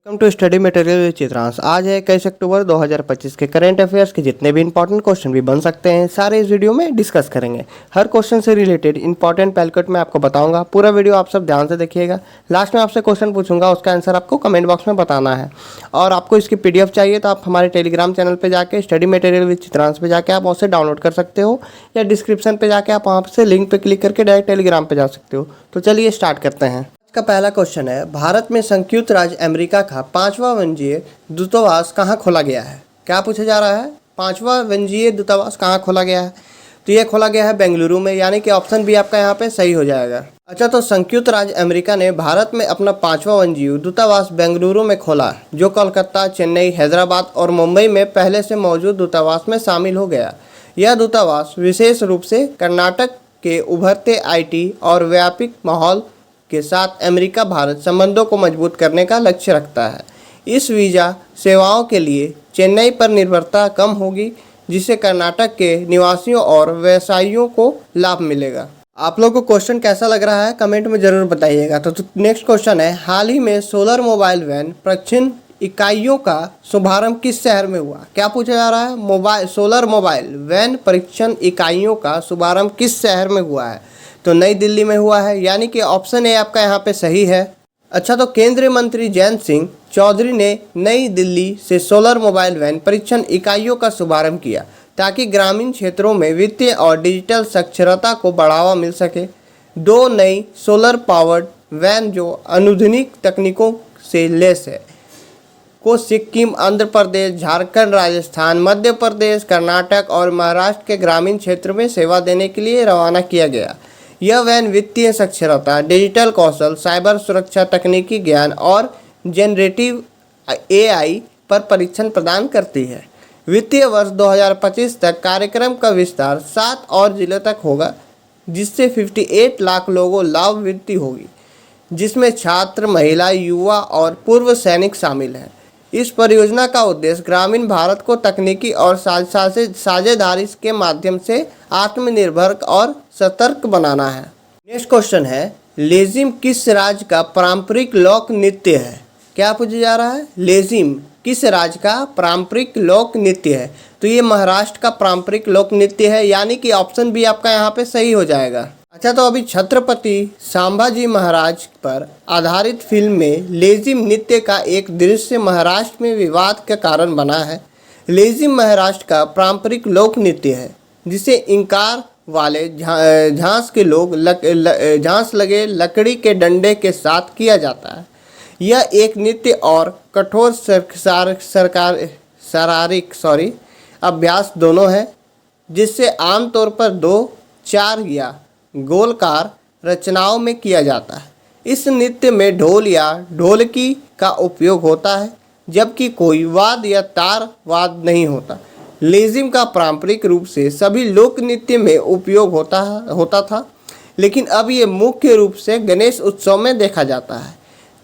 Welcome to study material with Chitransh. आज है 21 अक्टूबर 2025 के करंट अफेयर्स के जितने भी इंपॉर्टेंट क्वेश्चन भी बन सकते हैं सारे इस वीडियो में डिस्कस करेंगे। हर क्वेश्चन से रिलेटेड इंपॉर्टेंट पैलकट मैं आपको बताऊंगा। पूरा वीडियो आप सब ध्यान से देखिएगा। लास्ट में आपसे क्वेश्चन पूछूंगा, उसका आंसर आपको कमेंट बॉक्स में बताना है। और आपको इसकी PDF चाहिए तो आप हमारे टेलीग्राम चैनल पर जाकर स्टडी मटेरियल विद चित्रांश पे जाकर आप उसे डाउनलोड कर सकते हो, या डिस्क्रिप्शन पर जाकर आप वहाँ से लिंक पर क्लिक करके डायरेक्ट टेलीग्राम पर जा सकते हो। तो चलिए स्टार्ट करते हैं। का पहला क्वेश्चन है, भारत में संयुक्त राज्य अमेरिका का 5वां वाणिज्यिक दूतावास कहाँ खोला गया है? क्या पूछा जा रहा है? 5वां वाणिज्यिक दूतावास कहाँ खोला गया है? तो ये खोला गया है बेंगलुरु में, यानी कि ऑप्शन भी आपका यहाँ पे सही हो जाएगा। अच्छा, तो संयुक्त राज्य अमेरिका ने भारत में अपना 5वां वाणिज्यिक दूतावास बेंगलुरु में खोला, जो कोलकाता, चेन्नई, हैदराबाद और मुंबई में पहले से मौजूद दूतावास में शामिल हो गया। यह दूतावास विशेष रूप से कर्नाटक के उभरते IT और व्यापक माहौल के साथ अमेरिका भारत संबंधों को मजबूत करने का लक्ष्य रखता है। इस वीज़ा सेवाओं के लिए चेन्नई पर निर्भरता कम होगी, जिससे कर्नाटक के निवासियों और व्यवसायियों को लाभ मिलेगा। आप लोगों को क्वेश्चन कैसा लग रहा है कमेंट में ज़रूर बताइएगा। तो नेक्स्ट क्वेश्चन है, हाल ही में सोलर मोबाइल वैन परीक्षण इकाइयों का शुभारंभ किस शहर में हुआ? क्या पूछा जा रहा है? सोलर मोबाइल वैन परीक्षण इकाइयों का शुभारंभ किस शहर में हुआ है? तो नई दिल्ली में हुआ है, यानी कि ऑप्शन ए आपका यहाँ पे सही है। अच्छा, तो केंद्रीय मंत्री जयंत सिंह चौधरी ने नई दिल्ली से सोलर मोबाइल वैन परीक्षण इकाइयों का शुभारंभ किया, ताकि ग्रामीण क्षेत्रों में वित्तीय और डिजिटल साक्षरता को बढ़ावा मिल सके। 2 नई सोलर पावर्ड वैन जो आधुनिक तकनीकों से लैस है को सिक्किम, आंध्र प्रदेश, झारखंड, राजस्थान, मध्य प्रदेश, कर्नाटक और महाराष्ट्र के ग्रामीण क्षेत्र में सेवा देने के लिए रवाना किया गया। यह वैन वित्तीय साक्षरता, डिजिटल कौशल, साइबर सुरक्षा, तकनीकी ज्ञान और जनरेटिव AI पर परीक्षण प्रदान करती है। वित्तीय वर्ष 2025 तक कार्यक्रम का विस्तार 7 और जिलों तक होगा, जिससे 58 लाख लोगों लाभान्वित होगी, जिसमें छात्र, महिला, युवा और पूर्व सैनिक शामिल हैं। इस परियोजना का उद्देश्य ग्रामीण भारत को तकनीकी और साझेदारी के माध्यम से आत्मनिर्भर और सतर्क बनाना है। नेक्स्ट क्वेश्चन है, लेजिम किस राज्य का पारंपरिक लोक नृत्य है? क्या पूछा जा रहा है? लेजिम किस राज्य का पारंपरिक लोक नृत्य है? तो ये महाराष्ट्र का पारंपरिक लोक नृत्य है, यानी कि ऑप्शन भी आपका यहाँ पे सही हो जाएगा। अच्छा, तो अभी छत्रपति संभाजी महाराज पर आधारित फिल्म में लेजिम नृत्य का एक दृश्य महाराष्ट्र में विवाद का कारण बना है। लेजिम महाराष्ट्र का पारंपरिक लोक नृत्य है, जिसे इंकार वाले झांस के लोग झांस लगे लकड़ी के डंडे के साथ किया जाता है। यह एक नृत्य और कठोर शारीरिक अभ्यास दोनों है, जिससे आमतौर पर 2, 4 या गोलकार रचनाओं में किया जाता है। इस नृत्य में ढोल या ढोलकी का उपयोग होता है, जबकि कोई वाद या तार वाद नहीं होता। लेजिम का पारंपरिक रूप से सभी लोक नृत्य में उपयोग होता था, लेकिन अब ये मुख्य रूप से गणेश उत्सव में देखा जाता है।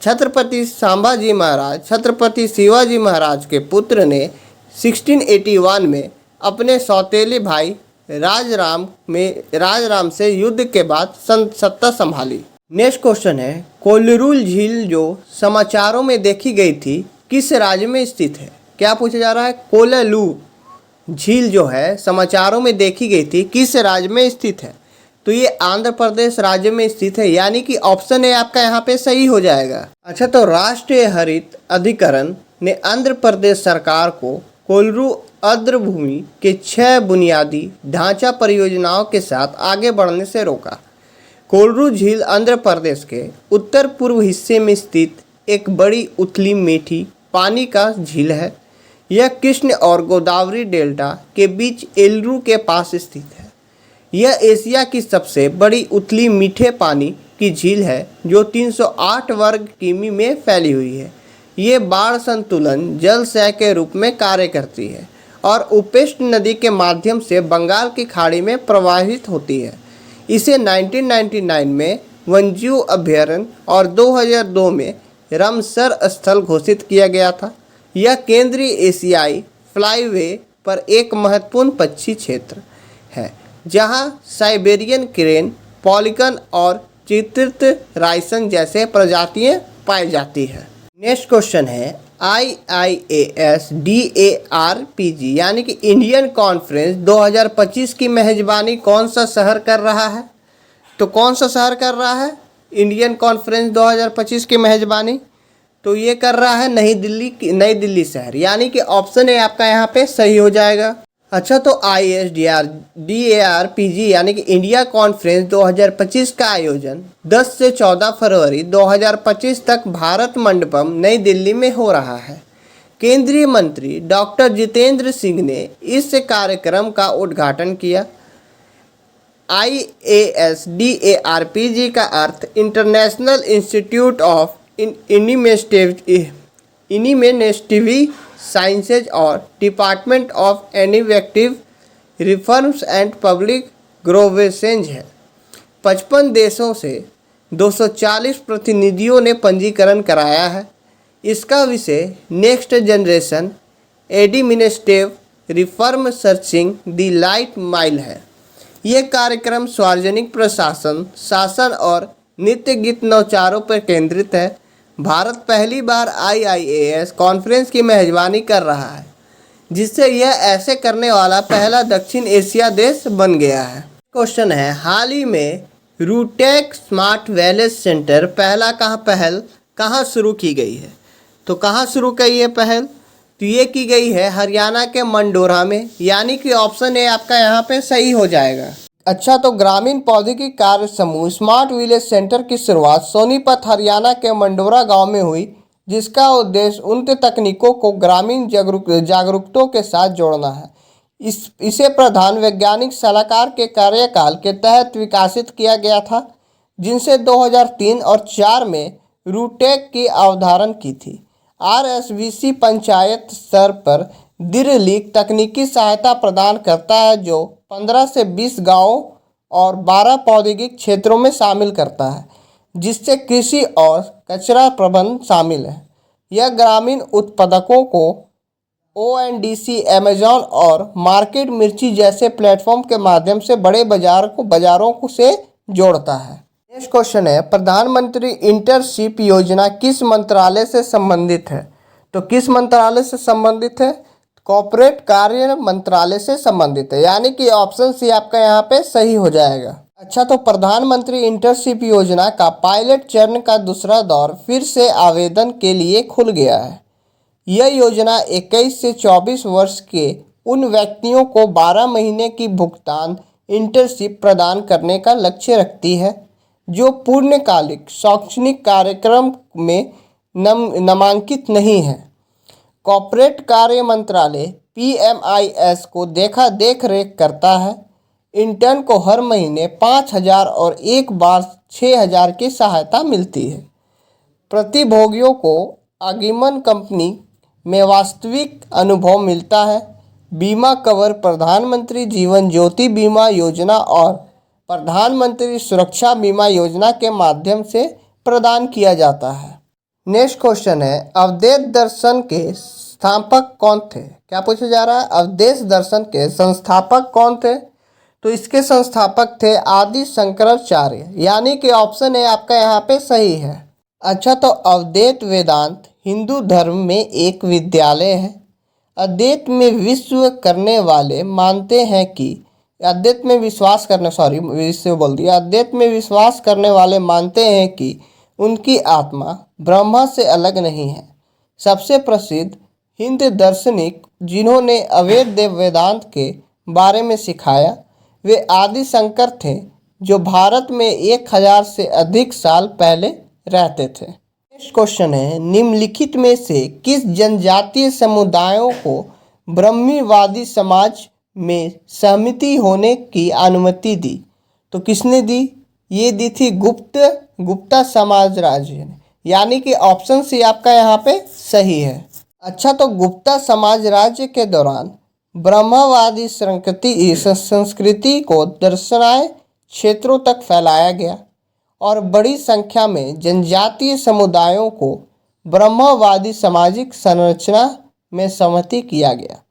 छत्रपति संभाजी महाराज छत्रपति शिवाजी महाराज के पुत्र ने 1681 में अपने सौतेले भाई राजराम से युद्ध के बाद सत्ता संभाली। नेक्स्ट क्वेश्चन है, कोल्लूर झील जो समाचारों में देखी गई थी किस राज्य में स्थित है? क्या पूछा जा रहा है? कोल्लूर झील जो है समाचारों में देखी गई थी किस राज्य में स्थित है? तो ये आंध्र प्रदेश राज्य में स्थित है, यानी कि ऑप्शन ए आपका यहाँ पे सही हो जाएगा। अच्छा, तो राष्ट्रीय हरित अधिकरण ने आंध्र प्रदेश सरकार को कोल्लूर आर्द्रभूमि के 6 बुनियादी ढांचा परियोजनाओं के साथ आगे बढ़ने से रोका। कोल्लूर झील आंध्र प्रदेश के उत्तर पूर्व हिस्से में स्थित एक बड़ी उथली मीठी पानी का झील है। यह कृष्ण और गोदावरी डेल्टा के बीच एलुरु के पास स्थित है। यह एशिया की सबसे बड़ी उथली मीठे पानी की झील है, जो 308 वर्ग किमी में फैली हुई है। ये बाढ़ संतुलन जलाशय के रूप में कार्य करती है और उपेष्ट नदी के माध्यम से बंगाल की खाड़ी में प्रवाहित होती है। इसे 1999 में वन्यजीव अभयारण्य और 2002 में रामसर स्थल घोषित किया गया था। यह केंद्रीय एशियाई फ्लाईवे पर एक महत्वपूर्ण पक्षी क्षेत्र है, जहां साइबेरियन क्रेन, पॉलिकन और चित्रित राइसन जैसे प्रजातियां पाई जाती है। नेक्स्ट क्वेश्चन है IIAS-DARPG यानी कि इंडियन कॉन्फ्रेंस 2025 की मेजबानी कौन सा शहर कर रहा है? तो कौन सा शहर कर रहा है इंडियन कॉन्फ्रेंस 2025 की मेजबानी? तो ये कर रहा है नई दिल्ली शहर, यानी कि ऑप्शन ए आपका यहाँ पे सही हो जाएगा। अच्छा, तो IISDARPG यानी कि इंडिया कॉन्फ्रेंस 2025 का आयोजन 10 से 14 फरवरी 2025 तक भारत मंडपम नई दिल्ली में हो रहा है। केंद्रीय मंत्री डॉक्टर जितेंद्र सिंह ने इस कार्यक्रम का उद्घाटन किया। IASDARPG का अर्थ international institute of administrative sciences और department of innovative reforms and public grievances है। 55 देशों से 240 प्रतिनिधियों ने पंजीकरण कराया है। इसका विषय next generation administrative reform searching the light mile है। यह कार्यक्रम सार्वजनिक प्रशासन, शासन और नित्य गीत नवाचारों पर केंद्रित है। भारत पहली बार IIAS कॉन्फ्रेंस की मेजबानी कर रहा है, जिससे यह ऐसे करने वाला पहला दक्षिण एशिया देश बन गया है। क्वेश्चन है, हाल ही में रूटेक स्मार्ट वेलनेस सेंटर पहल कहाँ शुरू की गई है? तो कहाँ शुरू की है पहल? तो ये की गई है हरियाणा के मंडोरा में, यानी कि ऑप्शन ए आपका यहाँ पे सही हो जाएगा। अच्छा, तो ग्रामीण प्रौद्योगिकी कार्य समूह स्मार्ट विलेज सेंटर की शुरुआत सोनीपत हरियाणा के मंडोरा गांव में हुई, जिसका उद्देश्य उन तकनीकों को ग्रामीण जागरूकता के साथ जोड़ना है। इसे प्रधान वैज्ञानिक सलाहकार के कार्यकाल के तहत विकसित किया गया था, जिनसे 2003 और 4 में रूटेक की अवधारण की थी। RSVC पंचायत स्तर पर दीर्घकालिक तकनीकी सहायता प्रदान करता है, जो 15 से 20 गांवों और 12 प्रौद्योगिक क्षेत्रों में शामिल करता है, जिससे कृषि और कचरा प्रबंधन शामिल है। यह ग्रामीण उत्पादकों को ONDC, अमेजॉन और मार्केट मिर्ची जैसे प्लेटफॉर्म के माध्यम से बड़े बाजारों से जोड़ता है। नेक्स्ट क्वेश्चन है, प्रधानमंत्री इंटर्नशिप योजना किस मंत्रालय से संबंधित है? तो किस मंत्रालय से संबंधित है? कॉर्पोरेट कार्य मंत्रालय से संबंधित है, यानी कि ऑप्शन सी आपका यहाँ पे सही हो जाएगा। अच्छा, तो प्रधानमंत्री इंटर्नशिप योजना का पायलट चरण का दूसरा दौर फिर से आवेदन के लिए खुल गया है। यह योजना 21 से 24 वर्ष के उन व्यक्तियों को 12 महीने की भुगतान इंटर्नशिप प्रदान करने का लक्ष्य रखती है, जो पूर्णकालिक शैक्षणिक कार्यक्रम में नामांकित नहीं है। कॉर्पोरेट कार्य मंत्रालय PMIS को देख रेख करता है। इंटर्न को हर महीने 5,000 और एक बार 6,000 की सहायता मिलती है। प्रतिभोगियों को आगमन कंपनी में वास्तविक अनुभव मिलता है। बीमा कवर प्रधानमंत्री जीवन ज्योति बीमा योजना और प्रधानमंत्री सुरक्षा बीमा योजना के माध्यम से प्रदान किया जाता है। नेक्स्ट क्वेश्चन है, अवधेश दर्शन के संस्थापक कौन थे? क्या पूछा जा रहा है? अवधेश दर्शन के संस्थापक कौन थे? तो इसके संस्थापक थे आदि शंकराचार्य, यानी कि ऑप्शन ए आपका यहाँ पे सही है। अच्छा, तो अद्वैत वेदांत हिंदू धर्म में एक विद्यालय है। अद्वैत में विश्वास करने वाले मानते हैं कि अद्वैत में विश्वास करने वाले मानते हैं कि उनकी आत्मा ब्रह्मा से अलग नहीं है। सबसे प्रसिद्ध हिंदू दार्शनिक जिन्होंने अद्वैत वेदांत के बारे में सिखाया, वे आदि शंकर थे, जो भारत में 1000 से अधिक साल पहले रहते थे। नेक्स्ट क्वेश्चन है, निम्नलिखित में से किस जनजातीय समुदायों को ब्रह्मवादी समाज में सहमति होने की अनुमति दी? तो किसने दी? ये दी थी गुप्ता समाज राज्य ने, यानी कि ऑप्शन सी आपका यहाँ पे सही है। अच्छा, तो गुप्ता साम्राज्य राज्य के दौरान ब्रह्मवादी संस्कृति को दर्शनीय क्षेत्रों तक फैलाया गया और बड़ी संख्या में जनजातीय समुदायों को ब्रह्मवादी सामाजिक संरचना में सहमति किया गया।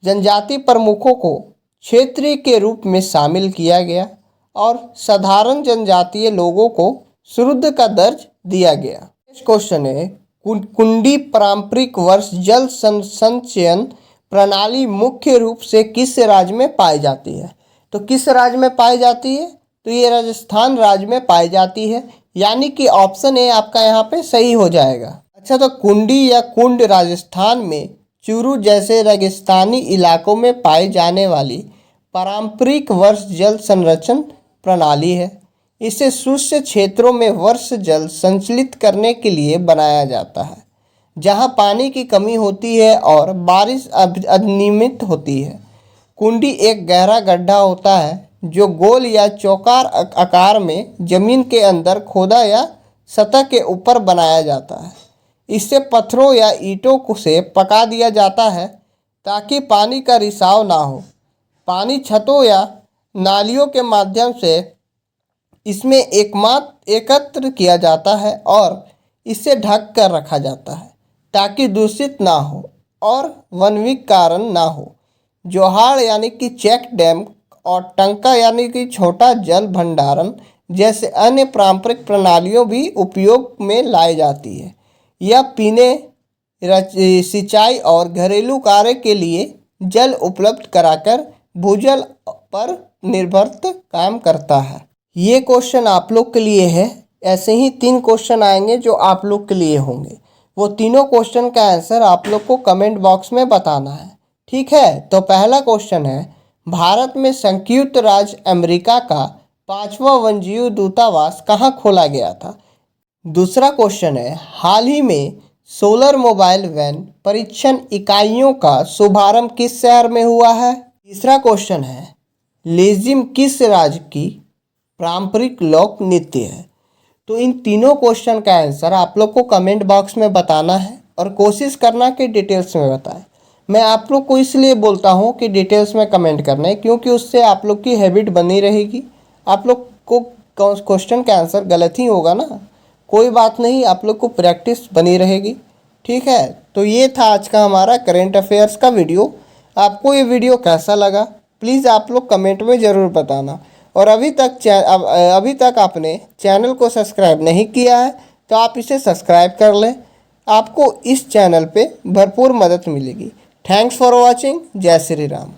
जनजाति प्रमुखों को क्षेत्रीय के रूप में शामिल किया गया और साधारण जनजातीय लोगों को शुद्ध का दर्ज दिया गया। इस क्वेश्चन है, कुंडी पारंपरिक वर्ष जल संचयन प्रणाली मुख्य रूप से किस राज्य में पाई जाती है? तो किस राज्य में पाई जाती है? तो ये राजस्थान राज्य में पाई जाती है, यानी कि ऑप्शन ए आपका यहाँ पे सही हो जाएगा। अच्छा, तो कुंडी या कुंड राजस्थान में चूरू जैसे रेगिस्तानी इलाकों में पाई जाने वाली पारंपरिक वर्ष जल संरक्षण प्रणाली है। इसे शुष्क क्षेत्रों में वर्ष जल संचलित करने के लिए बनाया जाता है, जहां पानी की कमी होती है और बारिश अनियमित होती है। कुंडी एक गहरा गड्ढा होता है जो गोल या चौकार आकार में जमीन के अंदर खोदा या सतह के ऊपर बनाया जाता है। इसे पत्थरों या ईंटों से पका दिया जाता है ताकि पानी का रिसाव ना हो। पानी छतों या नालियों के माध्यम से इसमें एकत्र किया जाता है और इसे ढक कर रखा जाता है ताकि दूषित ना हो और वनविक कारण ना हो। जोहाड़ यानी कि चेक डैम और टंका यानी कि छोटा जल भंडारण जैसे अन्य पारंपरिक प्रणालियों भी उपयोग में लाई जाती है। यह पीने, सिंचाई और घरेलू कार्य के लिए जल उपलब्ध कराकर भूजल पर निर्भर काम करता है। ये क्वेश्चन आप लोग के लिए है। ऐसे ही 3 क्वेश्चन आएंगे जो आप लोग के लिए होंगे। वो तीनों क्वेश्चन का आंसर आप लोग को कमेंट बॉक्स में बताना है, ठीक है? तो पहला क्वेश्चन है, भारत में संयुक्त राज्य अमेरिका का 5वां वन्यजीव दूतावास कहाँ खोला गया था? दूसरा क्वेश्चन है, हाल ही में सोलर मोबाइल वैन परीक्षण इकाइयों का शुभारंभ किस शहर में हुआ है? तीसरा क्वेश्चन है, लेजिम किस राज्य की पारंपरिक लोक नृत्य है? तो इन तीनों क्वेश्चन का आंसर आप लोग को कमेंट बॉक्स में बताना है और कोशिश करना कि डिटेल्स में बताएं। मैं आप लोग को इसलिए बोलता हूँ कि डिटेल्स में कमेंट करना है क्योंकि उससे आप लोग की हैबिट बनी रहेगी। आप लोग को क्वेश्चन का आंसर गलत ही होगा ना, कोई बात नहीं, आप लोग को प्रैक्टिस बनी रहेगी, ठीक है? तो ये था आज का हमारा करेंट अफेयर्स का वीडियो। आपको ये वीडियो कैसा लगा प्लीज़ आप लोग कमेंट में ज़रूर बताना। और अभी तक आपने चैनल को सब्सक्राइब नहीं किया है तो आप इसे सब्सक्राइब कर लें, आपको इस चैनल पे भरपूर मदद मिलेगी। Thanks for watching. जय श्री राम।